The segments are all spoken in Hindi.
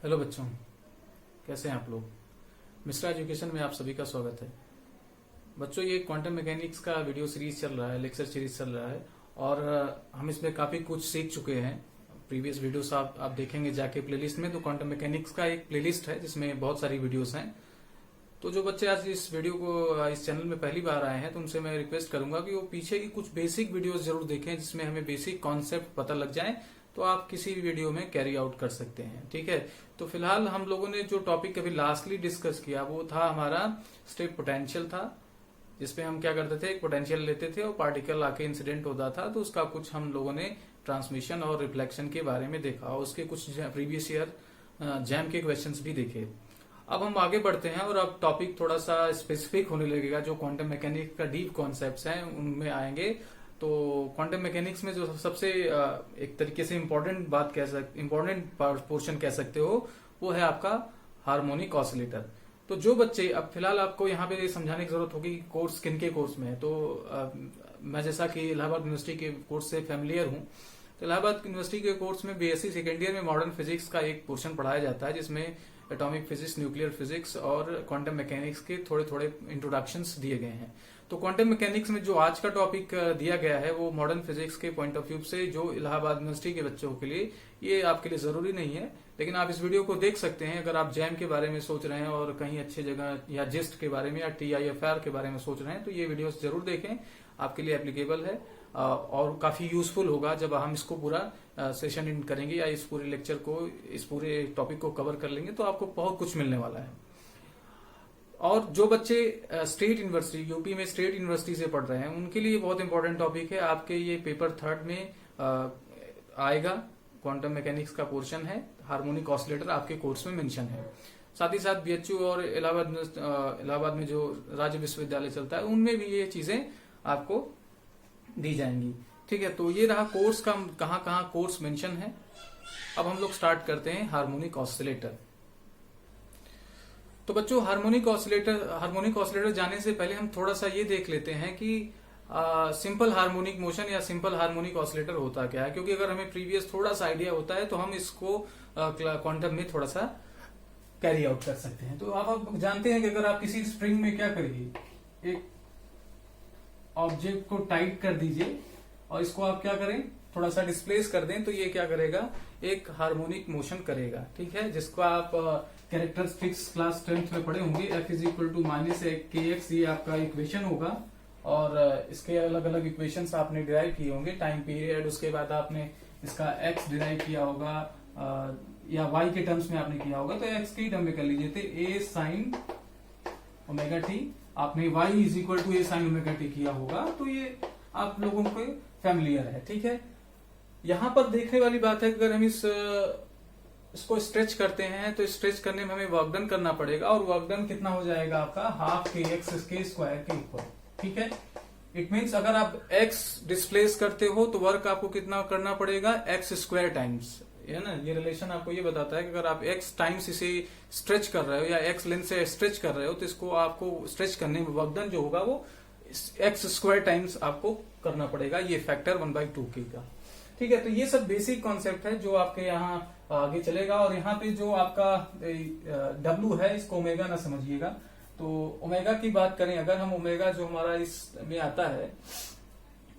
हेलो बच्चों, कैसे हैं आप लोग। मिस्टर एजुकेशन में आप सभी का स्वागत है। बच्चों, ये क्वांटम मैकेनिक्स का वीडियो सीरीज चल रहा है, लेक्चर सीरीज चल रहा है और हम इसमें काफी कुछ सीख चुके हैं। प्रीवियस वीडियोस आप देखेंगे जाके प्लेलिस्ट में, तो क्वांटम मैकेनिक्स का एक प्लेलिस्ट है जिसमें बहुत सारी वीडियोस हैं। तो जो बच्चे आज इस वीडियो को इस चैनल में पहली बार आए हैं तो उनसे मैं रिक्वेस्ट करूंगा कि वो पीछे की कुछ बेसिक वीडियोस जरूर देखें, जिसमें हमें बेसिक कॉन्सेप्ट पता लग जाए, तो आप किसी भी वीडियो में कैरी आउट कर सकते हैं। ठीक है, तो फिलहाल हम लोगों ने जो टॉपिक अभी लास्टली डिस्कस किया वो था हमारा स्टेट पोटेंशियल था, जिसपे हम क्या करते थे, एक पोटेंशियल लेते थे और पार्टिकल आके इंसिडेंट होता था, तो उसका कुछ हम लोगों ने ट्रांसमिशन और रिफ्लेक्शन के बारे में देखा और उसके कुछ प्रीवियस ईयर जैम के क्वेश्चंस भी देखे। अब हम आगे बढ़ते हैं और अब टॉपिक थोड़ा सा स्पेसिफिक होने लगेगा। जो क्वांटम मैकेनिक्स का डीप कॉन्सेप्ट्स हैं उनमें आएंगे। तो क्वांटम मैकेनिक्स में जो सबसे एक तरीके से इम्पोर्टेंट पोर्शन कह सकते हो, वो है आपका हार्मोनिक ऑसिलेटर। तो जो बच्चे, अब फिलहाल आपको यहाँ पे समझाने की जरूरत होगी कोर्स किन के कोर्स में है। तो मैं जैसा कि इलाहाबाद यूनिवर्सिटी के कोर्स से फैमिलियर हूँ, तो इलाहाबाद यूनिवर्सिटी के कोर्स में बीएससी सेकेंड ईयर में मॉडर्न फिजिक्स का एक पोर्शन पढ़ाया जाता है, जिसमें एटॉमिक फिजिक्स, न्यूक्लियर फिजिक्स और क्वांटम मैकेनिक्स के थोड़े थोड़े इंट्रोडक्शंस दिए गए हैं। तो क्वांटम मैकेनिक्स में जो आज का टॉपिक दिया गया है वो मॉडर्न फिजिक्स के पॉइंट ऑफ व्यू से, जो इलाहाबाद यूनिवर्सिटी के बच्चों के लिए, ये आपके लिए जरूरी नहीं है, लेकिन आप इस वीडियो को देख सकते हैं। अगर आप जैम के बारे में सोच रहे हैं और कहीं अच्छी जगह या जिस्ट के बारे में या TIFR के बारे में सोच रहे हैं, तो ये वीडियो जरूर देखें, आपके लिए एप्लीकेबल है और काफी यूजफुल होगा जब हम इसको पूरा सेशन इन करेंगे या इस पूरे लेक्चर को, इस पूरे टॉपिक को कवर कर लेंगे, तो आपको बहुत कुछ मिलने वाला है। और जो बच्चे स्टेट यूनिवर्सिटी, यूपी में स्टेट यूनिवर्सिटी से पढ़ रहे हैं, उनके लिए बहुत इंपॉर्टेंट टॉपिक है। आपके ये पेपर 3 में आएगा, क्वांटम मैकेनिक्स का पोर्शन है, हार्मोनिक ऑसिलेटर आपके कोर्स में मेंशन है। साथ ही साथ BHU और इलाहाबाद में जो राज्य विश्वविद्यालय चलता है, उनमें भी ये चीजें आपको दी जाएंगी। ठीक है, तो ये रहा कोर्स का, कहाँ कहाँ कोर्स मेंशन है। अब हम लोग स्टार्ट करते हैं हार्मोनिक ऑसिलेटर। तो बच्चों, हार्मोनिक ऑसिलेटर जाने से पहले हम थोड़ा सा ये देख लेते हैं कि सिंपल हार्मोनिक मोशन या सिंपल हार्मोनिक ऑसिलेटर होता क्या है, क्योंकि अगर हमें प्रीवियस थोड़ा सा आइडिया होता है तो हम इसको क्वांटम में थोड़ा सा कैरी आउट कर सकते हैं। तो आप जानते हैं कि अगर आप किसी स्प्रिंग में क्या करिए, एक ऑब्जेक्ट को टाइट कर दीजिए और इसको आप क्या करें, थोड़ा सा डिस्प्लेस कर दें, तो ये क्या करेगा, एक हार्मोनिक मोशन करेगा। ठीक है, जिसको आप कैरेक्टरिस्टिक्स क्लास 10th में पढ़े होंगे, F = -kx, ये आपका इक्वेशन होगा और इसके अलग अलग इक्वेशंस आपने डिराइव किए होंगे, टाइम पीरियड, उसके बाद आपने इसका x डिराइव किया होगा या y के टर्म्स में आपने किया होगा, तो x के टर्म में कर लीजिए थे a sin ω t, आपने y = a sin ω t किया होगा, तो ये आप लोगों को फैमिलियर है। ठीक है, यहां पर देखने वाली बात है कि अगर हम इसको स्ट्रेच करते हैं तो स्ट्रेच करने में हमें वर्क डन करना पड़ेगा, और वर्क डन कितना हो जाएगा आपका, ½ kx के स्क्वायर के इक्वल। ठीक है, इट मीन्स अगर आप x डिस्प्लेस करते हो तो वर्क आपको कितना करना पड़ेगा, x² टाइम्स, है ना। ये रिलेशन आपको ये बताता है कि अगर आप x टाइम्स इसे स्ट्रेच कर रहे हो या x लेंथ से स्ट्रेच कर रहे हो, तो इसको आपको स्ट्रेच करने में वर्क डन जो होगा वो x² टाइम्स आपको करना पड़ेगा, ये फैक्टर 1/2k का। ठीक है, तो ये सब बेसिक कॉन्सेप्ट है जो आपके यहाँ आगे चलेगा। और यहाँ पे जो आपका W है, इसको ओमेगा ना समझिएगा। तो ओमेगा की बात करें अगर हम, ओमेगा जो हमारा इसमें आता है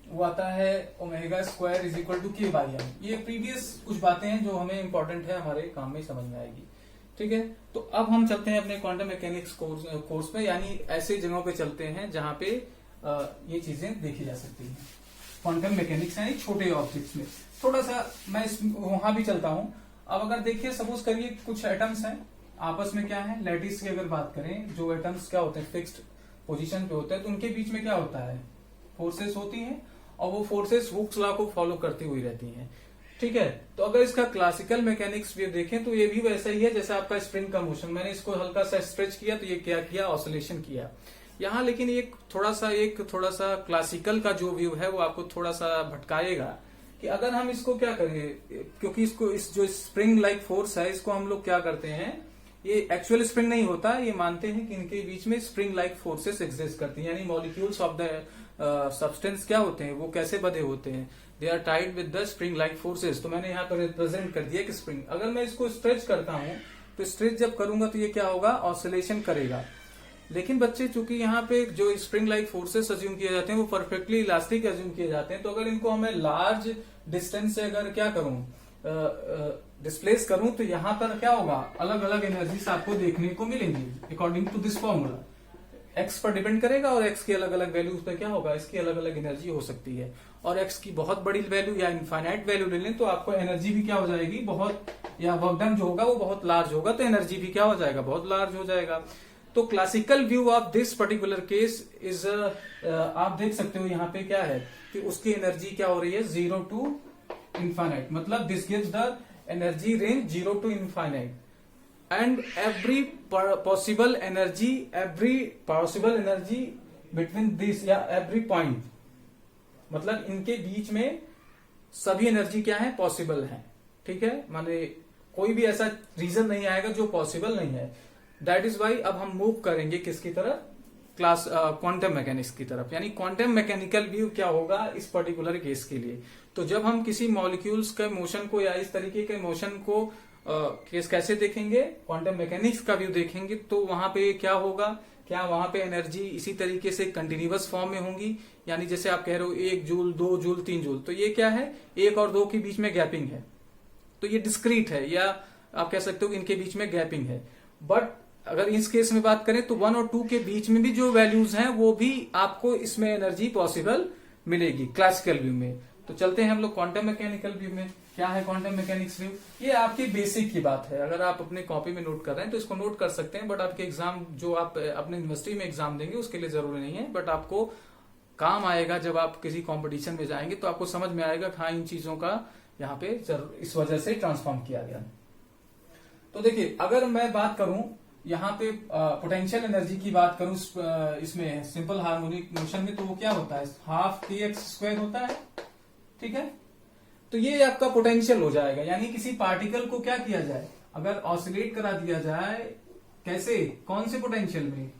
वो आता है ω² = k/m। ये प्रीवियस कुछ बातें हैं जो हमें इंपॉर्टेंट है, हमारे काम में समझ में आएगी। ठीक है, तो अब हम चलते हैं अपने क्वांटम मैकेनिक्स कोर्स में, यानी ऐसे जगहों पे चलते हैं जहां पे ये चीजें देखी जा सकती हैं। क्वांटम मैकेनिक्स यानी छोटे ऑब्जेक्ट्स में थोड़ा सा मैं वहां भी चलता हूं। अब अगर देखिए, सपोज करिए कुछ एटम्स हैं, आपस में क्या है, लैटिस की अगर बात करें, जो एटम्स क्या होते हैं, फिक्स्ड पोजीशन पे होते हैं, तो उनके बीच में क्या होता है, फोर्सेस होती हैं, और वो फोर्सेस हुक्स लॉ को फॉलो करती हुई रहती हैं। ठीक है, तो अगर इसका क्लासिकल मैकेनिक्स भी देखें तो ये भी वैसा ही है जैसा आपका स्प्रिंग का मोशन। मैंने इसको हल्का सा स्ट्रेच किया तो ये क्या किया, ऑसिलेशन किया यहाँ। लेकिन एक थोड़ा सा क्लासिकल का जो व्यू है वो आपको थोड़ा सा भटकाएगा कि अगर हम इसको क्या करें, क्योंकि इसको इस जो स्प्रिंग लाइक फोर्स है, इसको हम लोग क्या करते हैं, ये एक्चुअल स्प्रिंग नहीं होता, ये मानते हैं कि इनके बीच में स्प्रिंग लाइक फोर्सेस एग्जिस्ट करती हैं, यानी मॉलिक्यूल्स ऑफ द सब्सटेंस क्या होते हैं, वो कैसे बंधे होते हैं, they are tied with the spring like forces. तो मैंने यहाँ पर रिप्रेजेंट कर दिया कि स्प्रिंग, अगर मैं इसको स्ट्रेच करता हूं तो स्ट्रेच जब करूंगा तो ये क्या होगा, ऑसिलेशन करेगा। लेकिन बच्चे चूंकि यहाँ पे जो स्प्रिंग लाइक फोर्सेस अज्यूम किए जाते हैं वो परफेक्टली इलास्टिक अज्यूम किए जाते हैं, तो अगर इनको हमें लार्ज डिस्टेंस से अगर क्या करूं, डिस्प्लेस करूं, तो यहाँ पर क्या होगा, अलग अलग एनर्जीज आपको देखने को मिलेंगी according to this formula. X पर डिपेंड करेगा और एक्स की अलग अलग वैल्यूज पे क्या होगा, इसकी अलग अलग एनर्जी हो सकती है। और एक्स की बहुत बड़ी वैल्यू या इनफाइनाइट वैल्यू ले लें तो आपको एनर्जी भी क्या हो जाएगी, बहुत, या वर्क डन जो होगा वो बहुत लार्ज होगा, तो एनर्जी भी क्या हो जाएगा, बहुत लार्ज हो जाएगा। तो classical view of this particular case is, आप देख सकते हो यहाँ पे क्या है कि उसकी एनर्जी क्या हो रही है, 0 टू इनफाइनाइट, मतलब this gives the energy range 0 to infinite and every possible energy between this या एवरी पॉइंट, मतलब इनके बीच में सभी एनर्जी क्या है, पॉसिबल है। ठीक है, माने कोई भी ऐसा रीजन नहीं आएगा जो पॉसिबल नहीं है। दैट इज वाई अब हम मूव करेंगे किसकी तरफ, क्लास क्वांटम मैकेनिक्स की तरफ, यानी क्वांटम मैकेनिकल व्यू क्या होगा इस पर्टिकुलर केस के लिए। तो जब हम किसी मॉलिक्यूल्स के मोशन को या इस तरीके के मोशन को केस कैसे देखेंगे, क्वांटम मैकेनिक्स का व्यू देखेंगे, तो वहां पे क्या होगा, क्या वहां पे एनर्जी इसी तरीके से कंटिन्यूअस फॉर्म में होंगी, यानी जैसे आप कह रहे हो 1 जूल 2 जूल 3 जूल, तो ये क्या है, 1 और 2 के बीच में गैपिंग है, तो ये डिस्क्रीट है, या आप कह सकते हो इनके बीच में गैपिंग है। बट अगर इस केस में बात करें तो 1 और 2 के बीच में भी जो वैल्यूज हैं वो भी आपको इसमें एनर्जी पॉसिबल मिलेगी क्लासिकल व्यू में। तो चलते हैं हम लोग क्वांटम मैकेनिकल व्यू में। क्या है क्वांटम मैकेनिक्स व्यू, ये आपकी बेसिक की बात है, अगर आप अपने कॉपी में नोट कर रहे हैं तो इसको नोट कर सकते हैं, बट आपके एग्जाम जो आप अपने यूनिवर्सिटी में एग्जाम देंगे उसके लिए जरूरी नहीं है, बट आपको काम आएगा जब आप किसी कॉम्पिटिशन में जाएंगे, तो आपको समझ में आएगा हाँ इन चीजों का यहाँ पे इस वजह से ट्रांसफॉर्म किया गया। तो देखिए, अगर मैं बात करूं यहाँ पे पोटेंशियल एनर्जी की बात करूं इसमें सिंपल हार्मोनिक मोशन में, तो वो क्या होता है, हाफ kx² होता है। ठीक है, तो ये आपका पोटेंशियल हो जाएगा, यानी किसी पार्टिकल को क्या किया जाए, अगर ऑसिलेट करा दिया जाए, कैसे, कौन से पोटेंशियल में,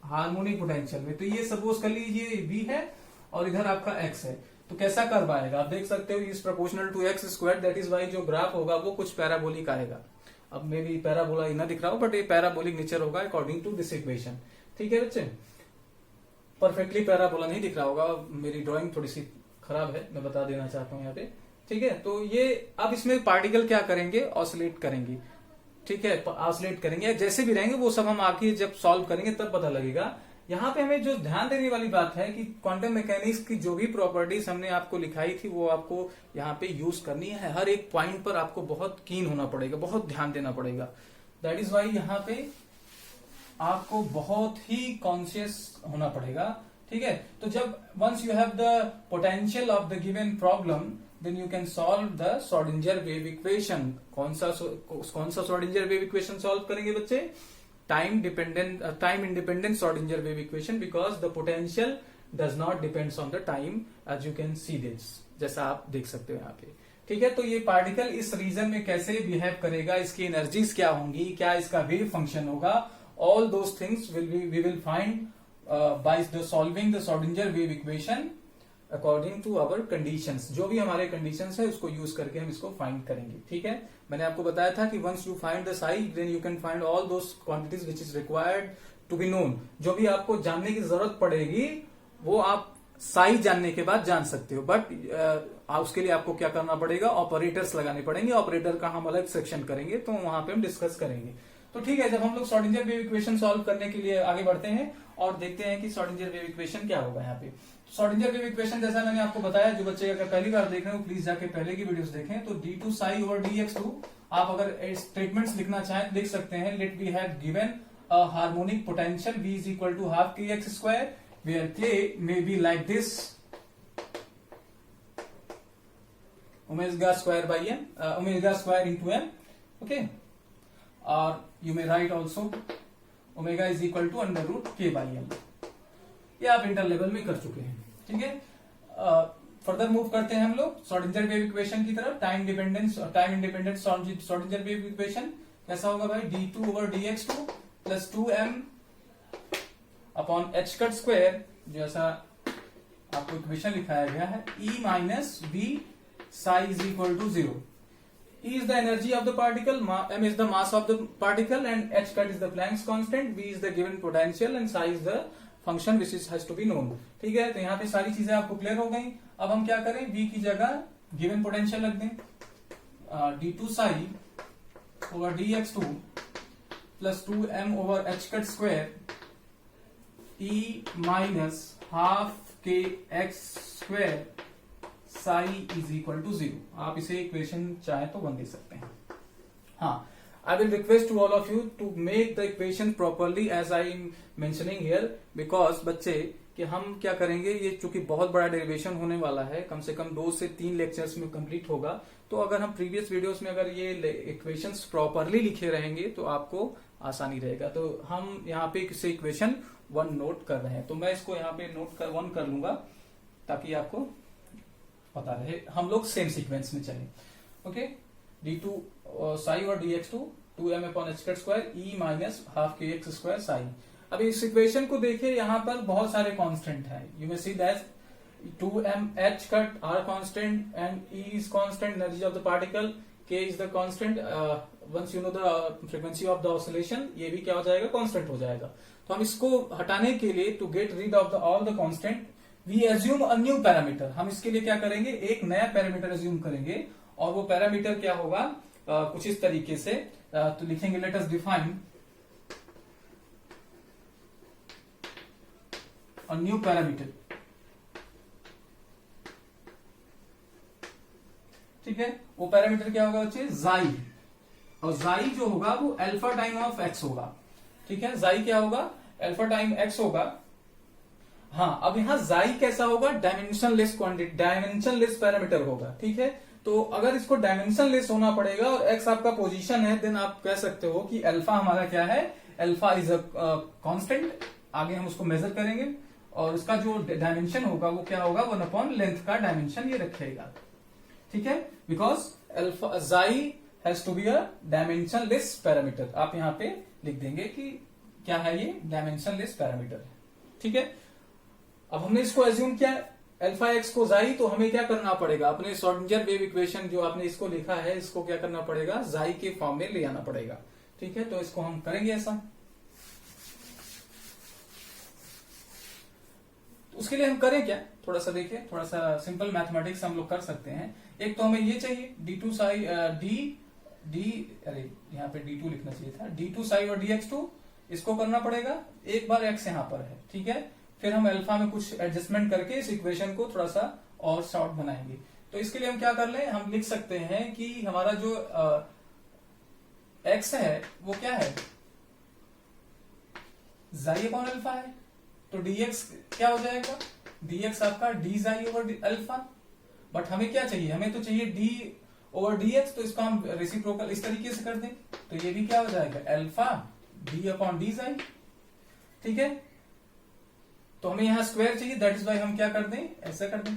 हार्मोनिक पोटेंशियल में, तो ये सपोज कर लीजिए v है और इधर आपका x है, तो कैसा कर्व आएगा, आप देख सकते हो is proportional to x², that is y जो ग्राफ होगा वो कुछ पैराबोलिक आएगा। अब मे भी पैराबोला ही ना दिख रहा हो, बट ये पैराबोलिक नेचर होगा अकॉर्डिंग टू दिस इक्वेशन। ठीक है बच्चे, परफेक्टली पैराबोला नहीं दिख रहा होगा, मेरी ड्राइंग थोड़ी सी खराब है, मैं बता देना चाहता हूँ यहाँ पे। ठीक है, तो ये अब इसमें पार्टिकल क्या करेंगे, ऑसिलेट करेंगे। ठीक है, ऑसिलेट करेंगे, जैसे भी रहेंगे वो सब हम आगे जब सॉल्व करेंगे तब पता लगेगा। यहाँ पे हमें जो ध्यान देने वाली बात है कि क्वांटम मैकेनिक्स की जो भी प्रॉपर्टीज हमने आपको लिखाई थी वो आपको यहाँ पे यूज करनी है, हर एक पॉइंट पर आपको बहुत कीन होना पड़ेगा, बहुत ध्यान देना पड़ेगा। दैट इज वाई यहाँ पे आपको बहुत ही कॉन्शियस होना पड़ेगा। ठीक है, तो जब once you have the potential of the given problem then you can solve the Schrodinger wave equation. कौन सा श्रोडिंगर वेव इक्वेशन सॉल्व करेंगे बच्चे, time independent Schrodinger wave equation, because the potential does not depends on the time, as you can see this, जैसा आप देख सकते हो यहाँ पे। ठीक है, तो ये पार्टिकल इस रीजन में कैसे बिहेव करेगा, इसकी एनर्जीज क्या होंगी, क्या इसका वेव फंक्शन होगा, all those things we will find by the solving the Schrodinger wave equation according to our conditions. जो भी हमारे कंडीशंस है उसको यूज करके हम इसको फाइंड करेंगे। ठीक है, मैंने आपको बताया था कि once you find the psi then you can find all those quantities which is required to be known. जो भी आपको जानने की जरूरत पड़ेगी वो आप साई जानने के बाद जान सकते हो, बट उसके लिए आपको क्या करना पड़ेगा, ऑपरेटर्स लगाने पड़ेंगे। ऑपरेटर का हम अलग सेक्शन करेंगे, तो वहां पे हम डिस्कस करेंगे। तो ठीक है, जब हम लोग श्रोडिंगर वेव इक्वेशन सॉल्व करने के लिए आगे बढ़ते हैं और देखते हैं कि श्रोडिंगर वेव इक्वेशन क्या होगा। यहाँ पे श्रोडिंगर वेव इक्वेशन जैसा मैंने आपको बताया, जो बच्चे अगर पहली बार देख रहे हो प्लीज जाके पहले की वीडियोस देखें। तो d2 साई ओवर dx2, आप अगर स्टेटमेंट्स लिखना चाहें तो लिख सकते हैं, let we have given a harmonic potential v is equal to half kx², where k may be like this, omega square by m, omega square into m। Okay, और you may write also omega is equal to under root k by m। ये आप इंटर लेवल में कर चुके हैं। ठीक है, फर्दर मूव करते हैं हम लोग श्रोडिंगर वेव इक्वेशन की तरफ। Time independent Schrodinger wave equation कैसा होगा भाई, d2 over dx2 plus 2m upon h cut square, जैसा आपको इक्वेशन लिखाया गया है E minus b psi is equal to 0. E is the energy of the particle, m is the mass of the particle, and h cut is the Planck's constant, v is the given potential, and psi is the function which is has to be known. ठीक है, तो यहाँ पे सारी चीजें आपको क्लियर हो गई. अब हम क्या करें, v की जगह गिवन पोटेंशियल रख दें, d2 psi over dx2 plus 2m over h cut square E minus half k x square psi is equal to 0. आप इसे इक्वेशन चाहे तो 1 दे सकते हैं. हाँ, I will request to all of you to make the equation properly as I am mentioning here, because बच्चे कि हम क्या करेंगे, ये चूंकि बहुत बड़ा डेरिवेशन होने वाला है, कम से कम 2 से 3 लेक्चर्स में कंप्लीट होगा, तो अगर हम प्रीवियस वीडियोस में अगर ये इक्वेशंस प्रॉपरली लिखे रहेंगे तो आपको आसानी रहेगा. तो हम यहाँ पे इसे इक्वेशन 1 नोट कर रहे हैं, तो मैं इसको यहाँ पे नोट कर 1 कर लूंगा ताकि आपको पता रहे, हम लोग सेम सीक्वेंस में चलें. ओके, d2 साई और dx2 2m upon h cut square e minus half के एक्स स्क्वायर साई. अब इस इक्वेशन को देखिए, यहाँ पर बहुत सारे कांस्टेंट हैं. You may see that 2m h cut are constant and e is constant, energy of the particle k is the constant. Once you know the frequency of the oscillation, ये भी क्या हो जाएगा, कांस्टेंट हो जाएगा. तो हम इसको हटाने के लिए, to get rid of the all the constant, we assume a new parameter. हम इसके लिए क्या करेंगे, एक नया पैरामीटर एज्यूम करेंगे, और वो पैरामीटर क्या होगा, कुछ इस तरीके से. तो लिखेंगे, let us define a new parameter. ठीक है, वो पैरामीटर क्या होगा बच्चे, जाई. और जाई जो होगा वो अल्फा टाइम ऑफ एक्स होगा. ठीक है, जाई क्या होगा, अल्फा टाइम एक्स होगा. हाँ, अब यहां जाई कैसा होगा, डायमेंशनलेस क्वांटिटी, डायमेंशनलेस पैरामीटर होगा. ठीक है, तो अगर इसको डायमेंशनलेस होना पड़ेगा और एक्स आपका पोजीशन है, देन आप कह सकते हो कि अल्फा हमारा क्या है, अल्फा इज अ कांस्टेंट. आगे हम उसको मेजर करेंगे और उसका जो डायमेंशन होगा वो क्या होगा, 1 अपॉन लेंथ का डायमेंशन ये रखेगा. ठीक है, because alpha xi has to be a dimensionless parameter. आप यहाँ पे लिख देंगे कि क्या है, ये डायमेंशनलेस पैरामीटर है. ठीक है, अब हमने इसको एज्यूम किया अल्फा एक्स को जाई, तो हमें क्या करना पड़ेगा, अपने श्रोडिंगर वेव इक्वेशन जो आपने इसको लिखा है, इसको क्या करना पड़ेगा, जाई के फॉर्म में ले आना पड़ेगा. ठीक है, तो इसको हम करेंगे ऐसा. तो उसके लिए हम करें क्या, थोड़ा सा देखिए, थोड़ा सा सिंपल मैथमेटिक्स हम लोग कर सकते हैं. एक तो हमें ये चाहिए d2 साई अरे यहाँ पे d2 लिखना चाहिए था, d2 साई और dx2, इसको करना पड़ेगा. एक बार x यहाँ पर है. ठीक है, फिर हम अल्फा में कुछ एडजस्टमेंट करके इस इक्वेशन को थोड़ा सा और शॉर्ट बनाएंगे. तो इसके लिए हम क्या कर लें, हम लिख सकते हैं कि हमारा जो x है वो क्या है, जाई अपॉन अल्फा है. तो dx क्या हो जाएगा, dx आपका d जाई ओवर अल्फा. बट हमें क्या चाहिए, हमें तो चाहिए d ओवर dx, तो इसको हम रेसिप्रोकल इस तरीके से कर दें, तो ये भी क्या हो जाएगा, अल्फा d अपॉन d जाई. ठीक है, तो हमें यहां स्क्वायर चाहिए, दैट इज वाई हम क्या कर दें, ऐसा कर दें.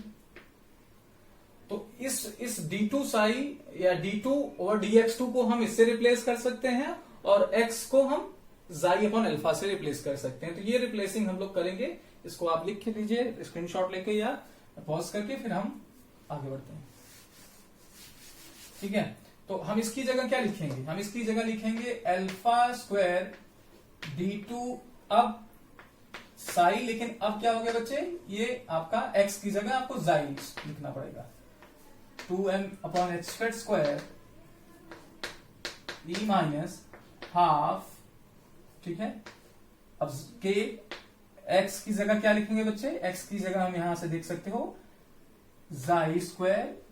तो इस d2 साई या d2 और dx2 को हम इससे रिप्लेस कर सकते हैं, और x को हम जाई अपॉन अल्फा से रिप्लेस कर सकते हैं. तो ये रिप्लेसिंग हम लोग करेंगे. इसको आप लिख के लीजिए स्क्रीनशॉट लेके या पॉज करके, फिर हम आगे बढ़ते हैं. ठीक है, तो हम इसकी जगह क्या लिखेंगे, हम इसकी जगह लिखेंगे अल्फा स्क्वायर d2, अब साई, लेकिन अब क्या हो गया बच्चे, ये आपका x की जगह आपको जाई लिखना पड़ेगा. 2m upon H cut square e minus half. ठीक है, अब के x की जगह क्या लिखेंगे बच्चे, x की जगह हम यहां से देख सकते हो xi square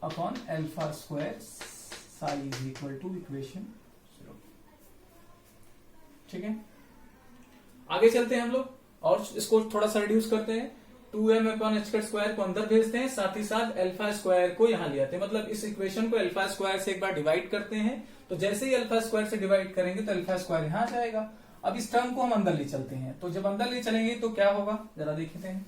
upon alpha square psi is equal to equation 0. ठीक है, आगे चलते हैं हम लोग और इसको थोड़ा सा रिड्यूस करते हैं. 2m upon H cut square को अंदर भेजते हैं, साथ ही साथ अल्फा स्क्वायर को यहां ले आते हैं. मतलब इस इक्वेशन को अल्फा स्क्वायर से एक बार डिवाइड करते हैं, तो जैसे ही अल्फा स्क्वायर से डिवाइड करेंगे तो अल्फा स्क्वायर यहां आ जाएगा. अब इस टर्म को हम अंदर ले चलते हैं, तो जब अंदर ले चलेंगे तो क्या होगा, जरा देखते हैं.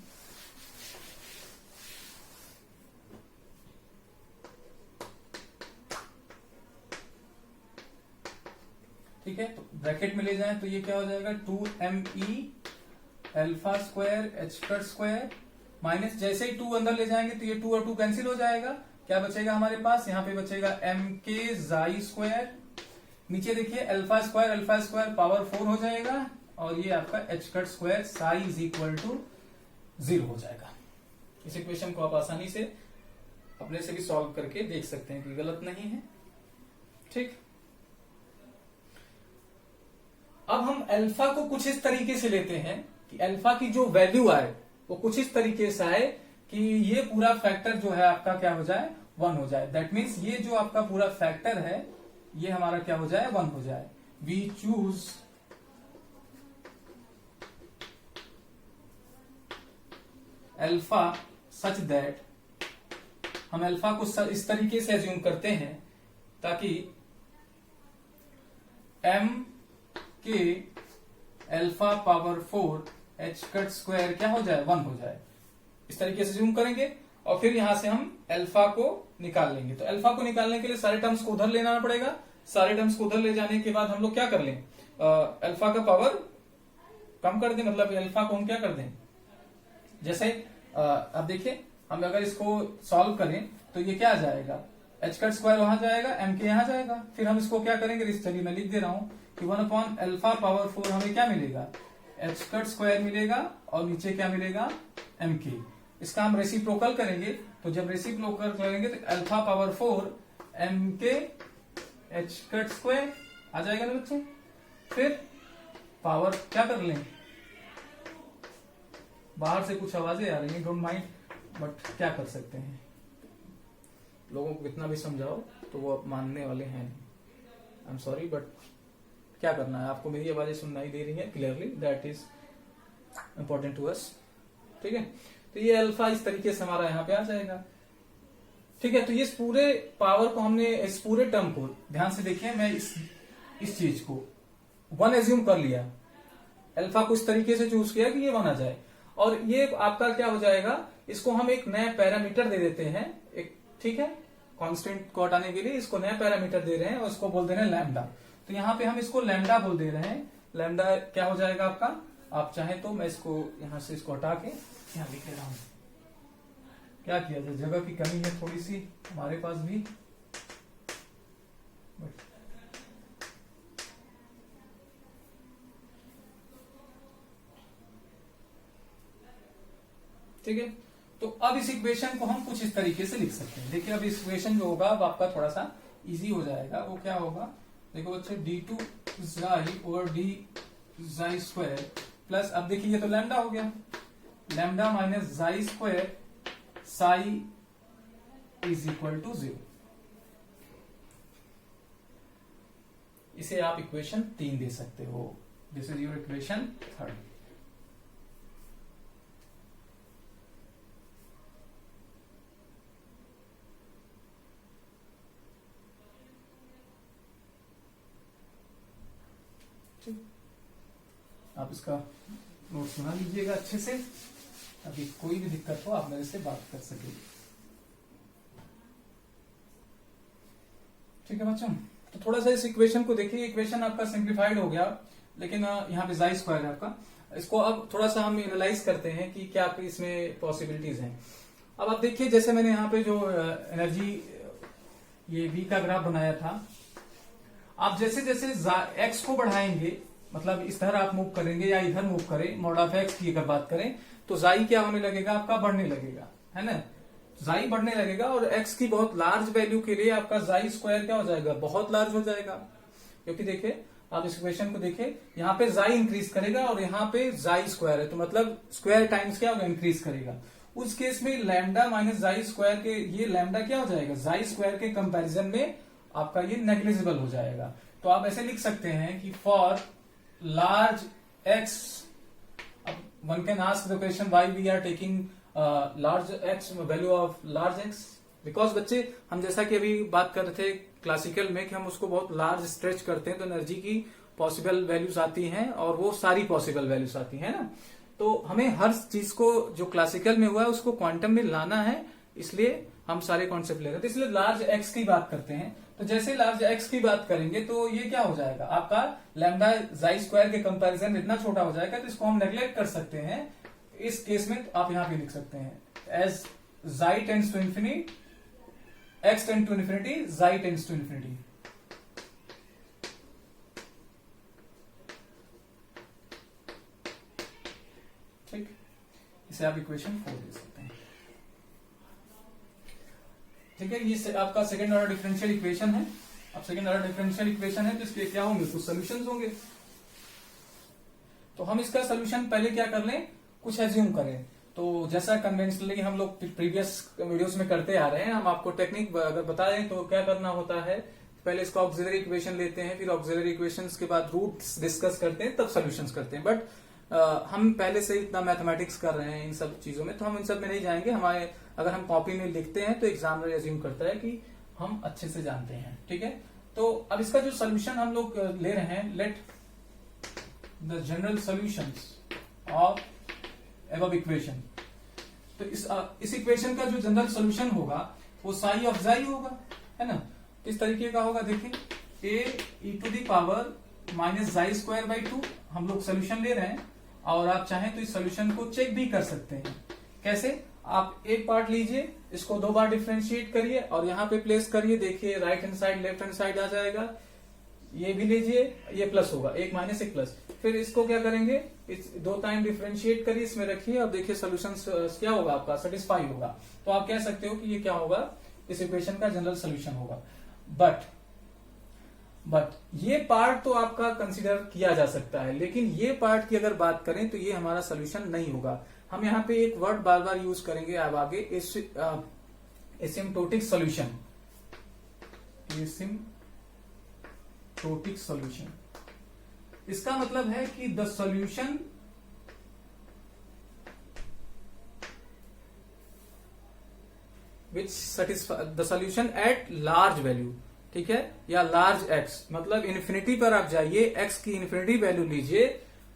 ठीक है, तो ब्रैकेट में ले जाएं तो ये क्या हो जाएगा, 2me alpha square H cut square minus जैसे ही 2 अंदर ले जाएंगे तो ये 2 और 2 कैंसिल हो जाएगा, क्या बचेगा हमारे पास, यहाँ पे बचेगा एम के जाई स्क्वायर, नीचे देखिए अल्फा स्क्वायर पावर 4 हो जाएगा, और ये आपका h cut square psi is equal to 0 हो जाएगा। इस इक्वेशन को आप आसानी से अपने से भी सॉल्व करके देख सकते हैं कि गलत नहीं है। ठीक, अब हम अल्फा को कुछ इस तरीके से लेते हैं कि अल्फा की जो वैल्यू आए वो कुछ इस तरीके से आए कि ये पूरा फैक्टर जो है आपका क्या हो जाए, 1 हो जाए। दैट मीन्स ये जो आपका पूरा फैक्टर है ये हमारा क्या हो जाए, 1 हो जाए। We choose alpha such that, हम अल्फा को इस तरीके से एज्यूम करते हैं ताकि m के alpha power 4 H cut square क्या हो जाए, 1 हो जाए। इस तरीके से एज्यूम करेंगे और फिर यहां से हम अल्फा को निकाल लेंगे। तो अल्फा को निकालने के लिए सारे टर्म्स को उधर ले जाना पड़ेगा। सारे टर्म्स को उधर ले जाने के बाद हम लोग क्या कर लें, अल्फा का पावर कम कर दें, मतलब अल्फा को हम क्या कर दें, जैसे अब देखिए हम अगर इसको सॉल्व करें तो ये क्या आ जाएगा, एच कट स्क्वायर वहां जाएगा, एम के यहां जाएगा। फिर हम इसको क्या करेंगे, चलिए मैं लिख दे रहा हूं कि 1 अपॉन अल्फा पावर 4 हमें क्या मिलेगा, एच कट स्क्वायर मिलेगा और नीचे क्या मिलेगा, एम के। इसका हम रेसिप्रोकल करेंगे, तो जब रेसिप्रोकल करेंगे तो अल्फा पावर 4 एम के एच कट स्क्वायर आ जाएगा ना बच्चे। फिर पावर क्या कर लें, बाहर से कुछ आवाजें आ रही हैं, डोंट माइंड, बट क्या कर सकते हैं, लोगों को कितना भी समझाओ तो वो मानने वाले हैं नहीं। आई एम सॉरी बट क्या करना है, आपको मेरी आवाजें सुनाई दे रही है clearly, that is important to us. ठीक है, तो ये अल्फा इस तरीके से हमारा यहाँ पे आ जाएगा। ठीक है, तो ये इस पूरे पावर को हमने, इस पूरे टर्म को ध्यान से देखिए, मैं इस चीज को 1 एज्यूम कर लिया, अल्फा को इस तरीके से चूज किया कि ये 1 आ जाए, और ये आपका क्या हो जाएगा, इसको हम एक नया पैरामीटर दे देते हैं एक, ठीक है, कांस्टेंट को हटाने के लिए इसको नया पैरामीटर दे रहे हैं और इसको बोल दे रहे हैं लैम्डा। तो यहाँ पे हम इसको लैम्डा बोल दे रहे हैं। लैम्डा क्या हो जाएगा आपका, आप चाहें तो मैं इसको यहां से इसको हटा के यहाँ लिख ले रहा हूं, क्या किया जाए, जगह की कमी है थोड़ी सी हमारे पास भी। ठीक है, तो अब इस इक्वेशन को हम कुछ इस तरीके से लिख सकते हैं। देखिए अब इस इक्वेशन जो होगा अब आपका थोड़ा सा इजी हो जाएगा। वो क्या होगा, देखो बच्चे d2 xi over d xi square plus, अब देखिए ये तो लैम्डा हो गया, lambda minus xi square psi is equal to 0। इसे आप इक्वेशन 3 दे सकते हो। This is your equation 3। आप इसका नोट बना लीजिएगा अच्छे से, अभी कोई भी दिक्कत हो आप मेरे से बात कर सकेंगे। ठीक है बच्चों, तो थोड़ा सा इस इक्वेशन को देखिए, इक्वेशन आपका सिंप्लीफाइड हो गया, लेकिन यहाँ पे जाई स्क्वायर है आपका। इसको अब थोड़ा सा हम एनालाइज करते हैं कि क्या इसमें पॉसिबिलिटीज हैं। अब आप देखिए, जैसे मैंने यहाँ पे जो एनर्जी ये V का ग्राफ बनाया था, आप जैसे जैसे एक्स को बढ़ाएंगे, मतलब इस तरह आप मूव करेंगे या इधर मूव करें, मॉड ऑफ एक्स की अगर बात करें तो जाई क्या होने लगेगा, आपका बढ़ने लगेगा, है ना, जाई बढ़ने लगेगा, और एक्स की बहुत लार्ज वैल्यू के लिए आपका जाई स्क्वायर क्या हो जाएगा, बहुत लार्ज हो जाएगा। क्योंकि देखिए आप इस इक्वेशन को देखिए, यहाँ पे जाई इंक्रीज करेगा और यहाँ पे जाई स्क्वायर है, तो मतलब स्क्वायर टाइम्स क्या होगा, इंक्रीज करेगा। उस केस में लैम्डा माइनस जाई स्क्वायर के, ये लैम्डा क्या हो जाएगा, जाई स्क्वायर के कंपैरिजन में आपका ये नेग्लिजिबल हो जाएगा। तो आप ऐसे लिख सकते हैं कि for large x, one can ask the question why we are taking large x, value of large x, because बच्चे हम जैसा कि अभी बात कर रहे थे क्लासिकल में कि हम उसको बहुत लार्ज स्ट्रेच करते हैं तो एनर्जी की पॉसिबल वैल्यूज आती हैं, और वो सारी पॉसिबल वैल्यूज आती हैं ना। तो हमें हर चीज को जो क्लासिकल में हुआ है उसको क्वांटम में लाना है, इसलिए हम सारे कॉन्सेप्ट ले रहे थे, इसलिए लार्ज एक्स की बात करते हैं। तो जैसे लार्ज एक्स की बात करेंगे तो ये क्या हो जाएगा, आपका लैम्डा जाई स्क्वायर के कंपैरिजन में इतना छोटा हो जाएगा, तो इसको हम नेग्लेक्ट कर सकते हैं इस केस में आप यहां पे लिख सकते हैं as xi tends to infinity, x tend to infinity, xi tends to infinity. ठीक, इसे आप इक्वेशन 4 दे सकते हैं। ठीक है, ये आपका सेकंड ऑर्डर डिफरेंशियल इक्वेशन है। अब सेकंड ऑर्डर डिफरेंशियल इक्वेशन है तो इसके क्या होंगे, कुछ सॉल्यूशंस होंगे। तो हम इसका सॉल्यूशन पहले क्या कर लें, कुछ एज्यूम करें। तो जैसा कन्वेंशनली हम लोग प्रीवियस वीडियोस में करते आ रहे हैं, हम आपको टेक्निक अगर बता दें तो क्या करना होता है, पहले इसका ऑक्सिलरी इक्वेशन लेते हैं, फिर ऑक्सिलरी इक्वेशंस के बाद रूट्स डिस्कस करते हैं, तब सॉल्यूशंस करते हैं। बट हम पहले से इतना मैथमेटिक्स कर रहे हैं इन सब चीजों में, तो हम इन सब में नहीं जाएंगे। हमारे अगर हम कॉपी में लिखते हैं तो एग्जामिनर एज्यूम करता है कि हम अच्छे से जानते हैं। ठीक है, तो अब इसका जो सोल्यूशन हम लोग ले रहे हैं, let the general solutions of above equation. तो इस इक्वेशन का जो जनरल सॉल्यूशन होगा वो साई ऑफ जाई होगा, है ना। इस तरीके का होगा, देखिए A e to the power minus xi square by 2 हम लोग सोल्यूशन ले रहे हैं। और आप चाहें तो इस सोल्यूशन को चेक भी कर सकते हैं। कैसे, आप एक पार्ट लीजिए, इसको 2 बार डिफ्रेंशिएट करिए और यहाँ पे प्लेस करिए, देखिए right hand side left hand side आ जाएगा। ये भी लीजिए, ये प्लस होगा, एक माइनस एक प्लस। फिर इसको क्या करेंगे, इस 2 टाइम डिफ्रेंशिएट करिए, इसमें रखिए, अब देखिए सोल्यूशन क्या होगा आपका, सेटिस्फाई होगा। तो आप कह सकते हो कि ये क्या होगा, इस इक्वेशन का जनरल सोल्यूशन होगा। बट ये पार्ट तो आपका कंसीडर किया जा सकता है, लेकिन ये पार्ट की अगर बात करें तो ये हमारा सोल्यूशन नहीं होगा। हम यहाँ पे एक वर्ड बार बार यूज करेंगे अब आगे, एसिम्प्टोटिक सोल्यूशन। एसिम्प्टोटिक सोल्यूशन, इसका मतलब है कि the solution which satisfy the solution at large value. ठीक है, या लार्ज एक्स, मतलब इन्फिनिटी पर आप जाइए, एक्स की इन्फिनिटी वैल्यू लीजिए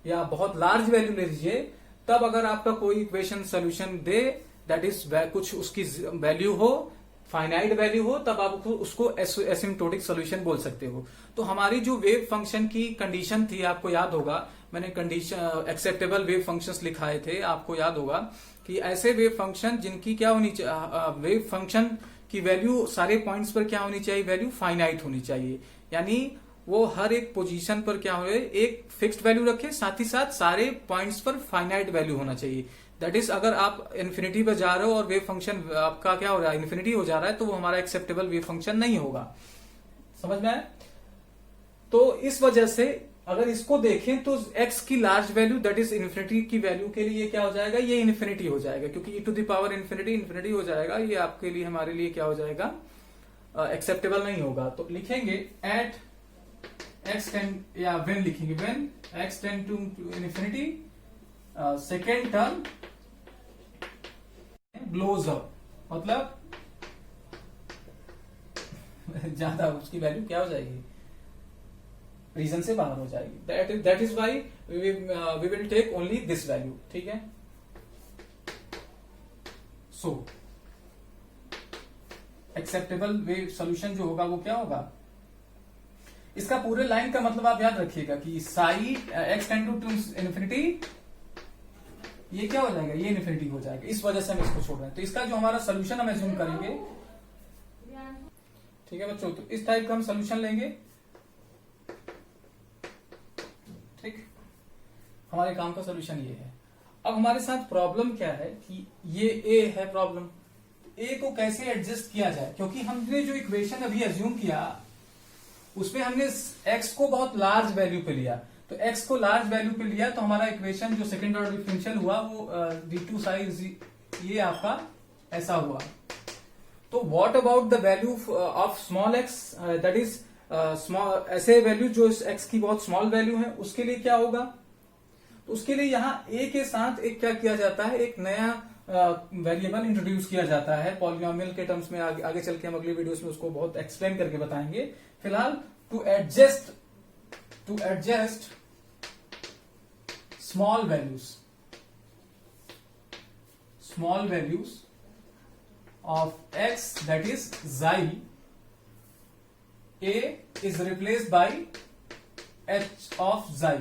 या बहुत लार्ज वैल्यू ले लीजिए, तब अगर आपका कोई equation solution they, that is कुछ उसकी वैल्यू हो, फाइनाइट वैल्यू हो, तब आप उसको एसिम्प्टोटिक सोल्यूशन बोल सकते हो। तो हमारी जो वेव फंक्शन की कंडीशन थी, आपको याद होगा, मैंने कंडीशन एक्सेप्टेबल वेव फंक्शंस लिखाए थे, आपको याद होगा कि ऐसे वेव फंक्शन जिनकी क्या होनी चाहिए, वेव फंक्शन की वैल्यू सारे पॉइंट्स पर क्या होनी चाहिए, वैल्यू फाइनाइट होनी चाहिए। यानी वो हर एक पोजीशन पर क्या हो, एक फिक्स्ड वैल्यू रखे, साथ ही साथ सारे पॉइंट्स पर फाइनाइट वैल्यू होना चाहिए। दैट इज, अगर आप इन्फिनिटी पर जा रहे हो और वेव फंक्शन आपका क्या हो रहा है, इन्फिनिटी हो जा रहा है, तो वो हमारा एक्सेप्टेबल वेव फंक्शन नहीं होगा। समझ में आया। तो इस वजह से अगर इसको देखें तो x की large value, that is infinity की वैल्यू के लिए क्या हो जाएगा, ये इन्फिनिटी हो जाएगा, क्योंकि e to the power infinity infinity हो जाएगा। ये आपके लिए, हमारे लिए क्या हो जाएगा, एक्सेप्टेबल नहीं होगा। तो लिखेंगे एट x टेंड, या व्हेन लिखेंगे, when x tend to infinity, second term blows up, मतलब ज्यादा उसकी वैल्यू क्या हो जाएगी, रीजन से बाहर हो जाएगी। That is why we will take only this value. ठीक है, सो एक्सेप्टेबल वेव सोल्यूशन जो होगा वो क्या होगा, इसका पूरे लाइन का मतलब आप याद रखिएगा कि psi x tend to infinity, ये क्या हो जाएगा, ये इन्फिनिटी हो जाएगा। इस वजह से हम इसको छोड़ रहे हैं। तो इसका जो हमारा सोल्यूशन हम एज्यूम करेंगे, ठीक है बच्चों, तो इस टाइप का हम सोल्यूशन लेंगे। ठीक, हमारे काम का सोल्यूशन ये है। अब हमारे साथ प्रॉब्लम क्या है कि ये ए है प्रॉब्लम, ए को कैसे एडजस्ट किया जाए, क्योंकि हमने जो इक्वेशन अभी एज्यूम किया उसमें हमने एक्स को बहुत लार्ज वैल्यू पे लिया। तो एक्स को लार्ज वैल्यू पे लिया तो हमारा इक्वेशन जो सेकंड ऑर्डर डिफरेंशियल हुआ वो d2 साइज ये आपका ऐसा हुआ। तो what about the value of small x, that is small, ऐसे वैल्यू जो एक्स की बहुत स्मॉल वैल्यू है, उसके लिए क्या होगा, तो उसके लिए यहाँ a के साथ एक क्या किया जाता है, एक नया वेरिएबल इंट्रोड्यूस किया जाता है पॉलिनोमियल के टर्म्स में। आगे चल के हम अगली वीडियोस में उसको बहुत एक्सप्लेन करके बताएंगे। फिलहाल to adjust small values of x, that is xi, a is replaced by h of xi,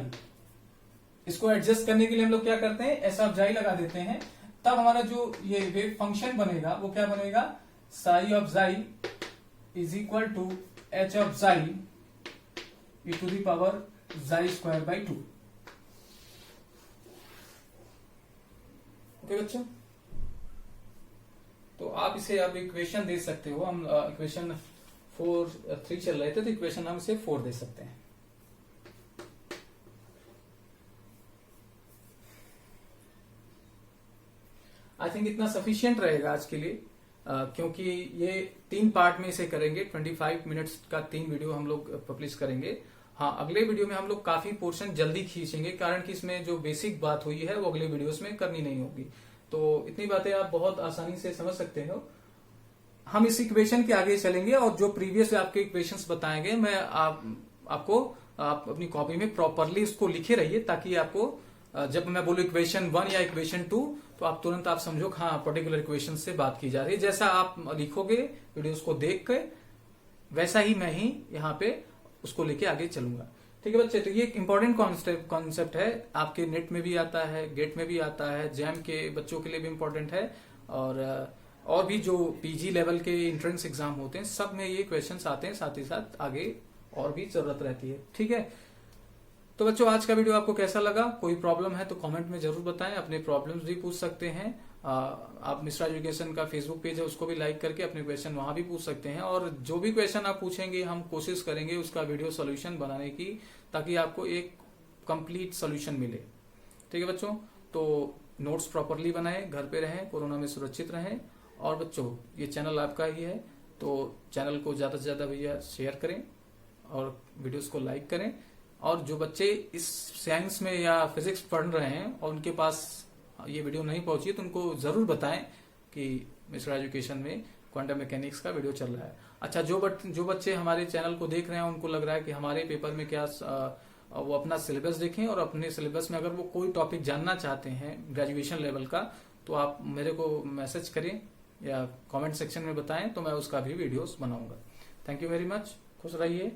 इसको एडजस्ट करने के लिए हम लोग क्या करते हैं, एस ऑफ जाई लगा देते हैं। तब हमारा जो ये वेव फंक्शन बनेगा वो क्या बनेगा, psi of xi is equal to H of xi e to the power xi square by 2। Okay बच्चों, तो आप इसे अब इक्वेशन दे सकते हो। हम इक्वेशन 3 चल रहे थे, तो इक्वेशन हम इसे 4 दे सकते हैं। आई थिंक इतना सफिशियंट रहेगा आज के लिए, क्योंकि ये 3 पार्ट में इसे करेंगे। 25 मिनट्स का 3 वीडियो हम लोग पब्लिश करेंगे। हाँ, अगले वीडियो में हम लोग काफी पोर्शन जल्दी खींचेंगे, कारण कि इसमें जो बेसिक बात हुई है वो अगले वीडियोस में करनी नहीं होगी। तो इतनी बातें आप बहुत आसानी से समझ सकते हो। हम इस इक्वेशन के आगे चलेंगे और जो प्रीवियस आपके इक्वेशंस बताएंगे मैं आप अपनी कॉपी में प्रॉपरली इसको लिखे रहिए, ताकि आपको जब मैं बोलूं इक्वेशन 1 या इक्वेशन 2 तो आप तुरंत आप समझो हाँ पर्टिकुलर इक्वेशन से बात की जा रही है। जैसा आप लिखोगे वीडियोस को देख के, वैसा ही मैं ही यहाँ पे उसको लेके आगे चलूंगा। ठीक है बच्चे, तो ये एक इंपॉर्टेंट कॉन्सेप्ट है, आपके नेट में भी आता है, गेट में भी आता है, जैम के बच्चों के लिए भी इंपॉर्टेंट है, और भी जो पीजी लेवल के एंट्रेंस एग्जाम होते हैं सब में ये क्वेश्चंस आते हैं, साथ ही साथ आगे और भी जरूरत रहती है। ठीक है, तो बच्चों आज का वीडियो आपको कैसा लगा, कोई प्रॉब्लम है तो कमेंट में जरूर बताएं, अपने प्रॉब्लम्स भी पूछ सकते हैं। आप मिश्रा एजुकेशन का फेसबुक पेज है उसको भी लाइक करके अपने क्वेश्चन वहां भी पूछ सकते हैं, और जो भी क्वेश्चन आप पूछेंगे हम कोशिश करेंगे उसका वीडियो सोल्यूशन बनाने की, ताकि आपको एक कंप्लीट सोल्यूशन मिले। ठीक है बच्चों, तो नोट्स प्रॉपरली बनाएं, घर पे रहें, कोरोना में सुरक्षित रहें। और बच्चों ये चैनल आपका ही है, तो चैनल को ज्यादा से ज्यादा भैया शेयर करें और वीडियोस को लाइक करें। और जो बच्चे इस साइंस में या फिजिक्स पढ़ रहे हैं और उनके पास ये वीडियो नहीं पहुंची तो उनको जरूर बताएं कि मिश्रा एजुकेशन में क्वांटम मैकेनिक्स का वीडियो चल रहा है। अच्छा, जो बच्चे हमारे चैनल को देख रहे हैं उनको लग रहा है कि हमारे पेपर में क्या वो अपना सिलेबस देखें, और अपने सिलेबस में अगर वो कोई टॉपिक जानना चाहते हैं ग्रेजुएशन लेवल का, तो आप मेरे को मैसेज करें या कमेंट सेक्शन में बताएं, तो मैं उसका भी वीडियोस बनाऊंगा। थैंक यू वेरी मच, खुश रहिए।